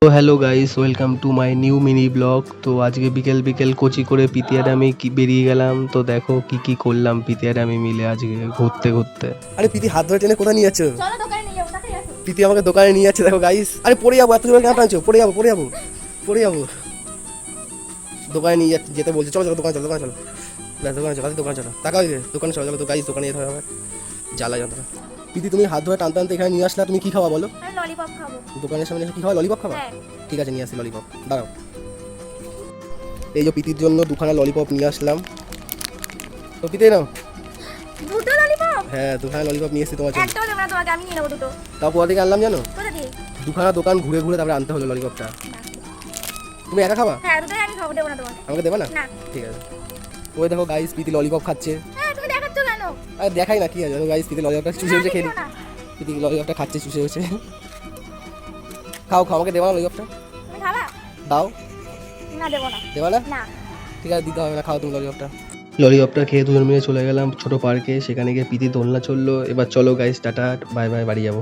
তো hello guys, welcome to my new mini blog. তো আজকে বিকেল বিকেল কোচি করে পিতি আর আমি বেরিয়ে গেলাম। তো দেখো কি কি করলাম পিতি আর আমি মিলে আজকে ঘুরতে ঘুরতে। আরে প্রীতি হাত ধরে টেনে কোথায় নিয়ে যাচ্ছ? চলো দোকানে নিয়ে যাবো, তাড়াতাড়ি আসো। প্রীতি আমাকে দোকানে নিয়ে যাচ্ছে, দেখো গাইস। আরে পড়ে যাবো, এত জোরে কেন টানছো? পড়ে যাবো পড়ে যাবো পড়ে যাবো। দোকানে নিয়ে যেতে বলছে, চলো চলো দোকানে চলো দোকানে চলো দোকানে চলো দোকানে চলো টাকা দিবে দোকানে চলো চলো। তো গাইস দোকানে যেতে হবে, জ্বালা যন্ত্রণা। প্রীতি তুমি হাত ধরে টানতে টানতে এখানে নিয়ে আসলা, তুমি কি খাওয়া বলো? আমি ললিপপ খাবো। দোকানের সামনে এসে কি খাওয়া? ললিপপ খাবা? হ্যাঁ। ঠিক আছে নিয়ে আসি ললিপপ, দাঁড়াও। এই যে প্রীতির জন্য দুখানা ললিপপ নিয়ে আসলাম। তো প্রীতি নাও। দুটো ললিপপ? হ্যাঁ দুখানা ললিপপ নিয়ে এসেছি তোমার জন্য। একটাও দেবো না তোমাকে, আমি নিয়ে নেবো দুটো। তাও কোথা থেকে আনলাম জানো? কোথা দিয়ে? দুখানা দোকান ঘুরে ঘুরে তারপরে আনতে হলো ললিপপটা। তুমি একা খাবা? হ্যাঁ দুটোই আমি খাবো, দেবো না তোমাকে। আমাকে দেবে না? না। ঠিক আছে। ওই দেখো গাইস প্রীতি ললিপপ খাচ্ছে। হ্যাঁ তুমি দেখাচ্ছ কেন? আরে দেখাই না কি আছে, গাইস প্রীতি ললিপপটা চুষে না, চুষে খেয়ে দেখিও না। প্রীতি ললিপপটা খাচ্ছে চুষে চুষে। খাও খাও, আমাকে দেবা না ললিপপটা? তুমি খাবা? দাও। না দেবো না। দেবা না? না। ঠিক আছে দিতে হবে না, খাও তুমি ললিপপটা। ললিপপটা খেয়ে দুজন মিলে চলে গেলাম ছোট পার্কে। সেখানে গিয়ে পিতি দোলনা চললো। এবার চলো গাইস, টাটা বাই বাই, বাড়ি যাবো।